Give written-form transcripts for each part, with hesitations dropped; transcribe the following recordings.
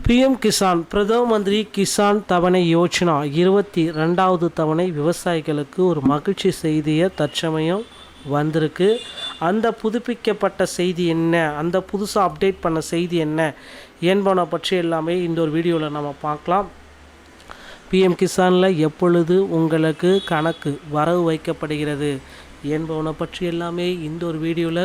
PM Kisan பிரதம மந்திரி கிசான் தவணை யோஜனா 22வது தவணை விவசாயிகளுக்கு ஒரு மகிழ்ச்சி செய்தியை தற்சமயம் வந்திருக்கு. அந்த புதுப்பிக்கப்பட்ட செய்தி என்ன, அந்த புதுசாக அப்டேட் பண்ண செய்தி என்ன என்பன பற்றி எல்லாமே இந்த ஒரு வீடியோவில் நம்ம பார்க்கலாம். பிஎம் கிசானில் எப்பொழுது உங்களுக்கு கணக்கு வரவு வைக்கப்படுகிறது என்பவனை பற்றி எல்லாமே இந்த ஒரு வீடியோவில்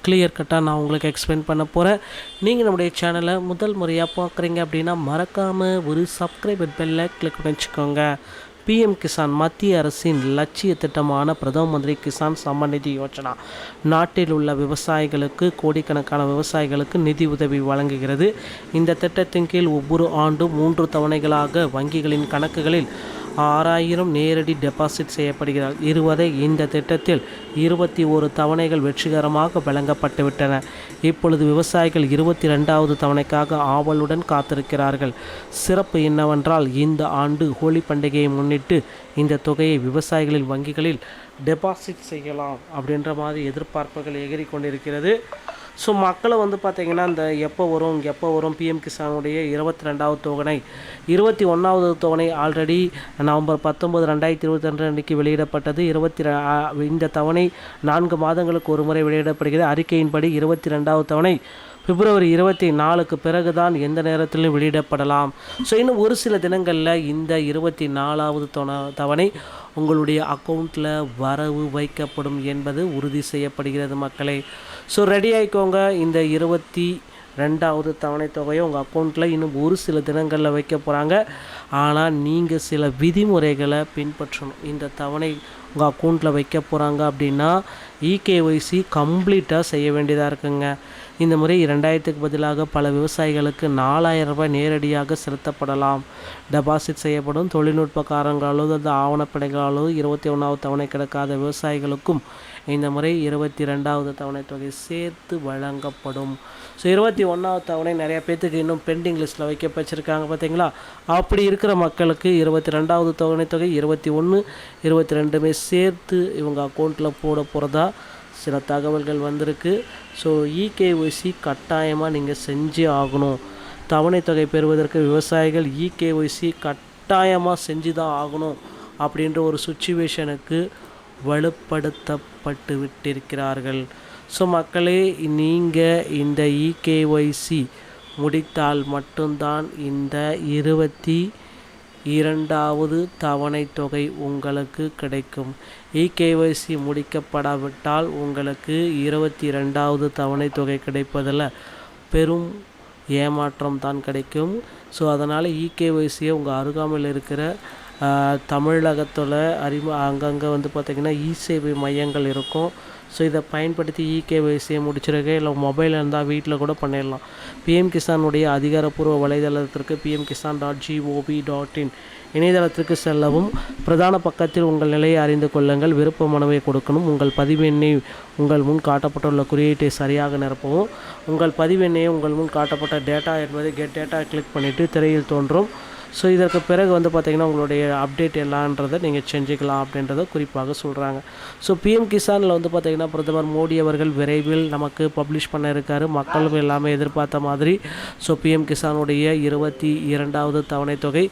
கிளியர் கட்டாக நான் உங்களுக்கு எக்ஸ்பிளைன் பண்ண போகிறேன். நீங்கள் நம்முடைய சேனலை முதல் முறையாக பார்க்குறீங்க அப்படின்னா மறக்காமல் ஒரு சப்ஸ்கிரைப் பெல்லை கிளிக் பண்ணி வச்சுக்கோங்க. பிஎம் கிசான் மத்திய அரசின் லட்சிய திட்டமான பிரதம மந்திரி கிசான் சம்மான் நிதி யோஜனா நாட்டில் உள்ள விவசாயிகளுக்கு கோடிக்கணக்கான விவசாயிகளுக்கு நிதி உதவி வழங்குகிறது. இந்த திட்டத்தின் கீழ் ஒவ்வொரு ஆண்டும் 3 தவணைகளாக வங்கிகளின் கணக்குகளில் 6000 நேரடி டெபாசிட் செய்யப்படுகிறார். இதுவரை இந்த திட்டத்தில் 21 தவணைகள் வெற்றிகரமாக வழங்கப்பட்டுவிட்டன. இப்பொழுது விவசாயிகள் 22வது தவணைக்காக ஆவலுடன் காத்திருக்கிறார்கள். சிறப்பு என்னவென்றால் இந்த ஆண்டு ஹோலி பண்டிகையை முன்னிட்டு இந்த தொகையை விவசாயிகளின் வங்கிகளில் டெபாசிட் செய்யலாம் அப்படின்ற மாதிரி எதிர்பார்ப்புகள் எகிரி கொண்டிருக்கிறது. ஸோ மக்களை பார்த்திங்கன்னா இந்த எப்போ வரும் பிஎம் கிசானுடைய 22வது தொகை 21வது தொகை ஆல்ரெடி நவம்பர் 19, 2022 அன்றைக்கு வெளியிடப்பட்டது. இந்த தவணை 4 மாதங்களுக்கு ஒரு முறை வெளியிடப்படுகிறது. அறிக்கையின்படி 22வது தவணை பிப்ரவரி 24க்கு பிறகு தான் எந்த நேரத்திலும் வெளியிடப்படலாம். ஸோ இன்னும் ஒரு சில தினங்களில் இந்த 24வது தவணை உங்களுடைய அக்கௌண்ட்டில் வரவு வைக்கப்படும் என்பது உறுதி செய்யப்படுகிறது மக்களே. ஸோ ரெடி ஆகிக்கோங்க. இந்த 22வது தவணை தொகையை உங்கள் அக்கௌண்ட்டில் இன்னும் ஒரு சில தினங்களில் வைக்க போகிறாங்க. ஆனால் நீங்கள் சில விதிமுறைகளை பின்பற்றணும். இந்த தவணை உங்கள் அக்கௌண்ட்டில் வைக்க போகிறாங்க அப்படின்னா இகேஒய்சி கம்ப்ளீட்டாக செய்ய வேண்டியதாக இருக்குங்க. இந்த முறை 2000க்கு பதிலாக பல விவசாயிகளுக்கு 4000 ரூபாய் நேரடியாக செலுத்தப்படலாம். டெபாசிட் செய்யப்படும். தொழில்நுட்ப காரணங்களாலோ அந்த ஆவணப்படைகளாலோ 21வது தவணை கிடைக்காத விவசாயிகளுக்கும் இந்த முறை 22வது தவணை தொகை சேர்த்து வழங்கப்படும். ஸோ 21வது தவணை நிறையா பேர்த்துக்கு இன்னும் பெண்டிங் லிஸ்ட்டில் வைக்க வச்சுருக்காங்க பார்த்தீங்களா. அப்படி இருக்கிற மக்களுக்கு 22வது தவணை தொகை 21, 22மே சேர்த்து இவங்க அக்கௌண்ட்டில் போட போகிறதா சில தகவல்கள் வந்திருக்கு. ஸோ இகேஒய்சி கட்டாயமாக நீங்கள் செஞ்சே ஆகணும். தவணை தொகை பெறுவதற்கு விவசாயிகள் இகேஒய்சி கட்டாயமாக செஞ்சு தான் ஆகணும் அப்படின்ற ஒரு சுச்சுவேஷனுக்கு வலுப்படுத்தப்பட்டு விட்டிருக்கிறார்கள். ஸோ மக்களே, நீங்கள் இந்த இகேஒய்சி முடித்தால் மட்டும்தான் இந்த 22வது தவணை தொகை உங்களுக்கு கிடைக்கும். இகேஒய்சி முடிக்கப்படாவிட்டால் உங்களுக்கு 22வது தவணை தொகை கிடைப்பதில் பெரும் ஏமாற்றம் தான் கிடைக்கும். ஸோ அதனால் இகேஒய்சியை உங்கள் அருகாமையில் இருக்கிற தமிழகத்தில் அங்கங்கே பார்த்திங்கன்னா இ-சேவை மையங்கள் இருக்கும். ஸோ இதை பயன்படுத்தி இகேஒய்சியை முடிச்சிருக்க, இல்லை மொபைல் இருந்தால் வீட்டில் கூட பண்ணிடலாம். பிஎம் கிசானுடைய அதிகாரப்பூர்வ வலைதளத்திற்கு pmkisan.gov.in இணையதளத்திற்கு செல்லவும். பிரதான பக்கத்தில் உங்கள் நிலையை அறிந்து கொள்ளுங்கள். விருப்ப மனுவை கொடுக்கணும். உங்கள் பதிவெண்ணை உங்கள் முன் காட்டப்பட்டுள்ள குறியீட்டை சரியாக நிரப்பவும். உங்கள் பதிவெண்ணையை உங்கள் முன் காட்டப்பட்ட டேட்டா என்பதை கெட் டேட்டா கிளிக் பண்ணிவிட்டு திரையில் தோன்றும். ஸோ இதற்கு பிறகு பார்த்திங்கன்னா உங்களுடைய அப்டேட் எல்லான்றதை நீங்கள் செஞ்சுக்கலாம் அப்படின்றத குறிப்பாக சொல்கிறாங்க. ஸோ பிஎம் கிசானில் பார்த்திங்கன்னா பிரதமர் மோடி அவர்கள் விரைவில் நமக்கு பப்ளிஷ் பண்ண இருக்கார். மக்களும் எல்லாமே எதிர்பார்த்த மாதிரி. ஸோ பிஎம் கிசானுடைய 22வது தவணை தொகை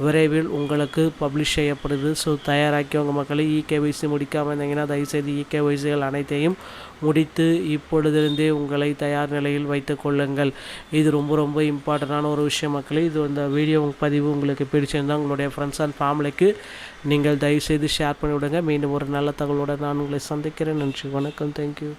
விரைவில் உங்களுக்கு பப்ளிஷ் செய்யப்படுது. ஸோ தயாராக்கியவங்க மக்களே, இகேஒய்சி முடிக்காமல் இருந்தீங்கன்னா தயவுசெய்து இகேஒய்சிகள் அனைத்தையும் முடித்து இப்பொழுதிருந்தே உங்களை தயார் நிலையில் வைத்து கொள்ளுங்கள். இது ரொம்ப இம்பார்ட்டண்டான ஒரு விஷயம் மக்களே. இது இந்த வீடியோ பதிவு உங்களுக்கு பிடிச்சிருந்தால் உங்களுடைய ஃப்ரெண்ட்ஸ் அண்ட் ஃபேமிலிக்கு நீங்கள் தயவுசெய்து ஷேர் பண்ணிவிடுங்க. மீண்டும் ஒரு நல்ல தகவலோடு நான் உங்களை சந்திக்கிறேன். நன்றி, வணக்கம், தேங்க்யூ.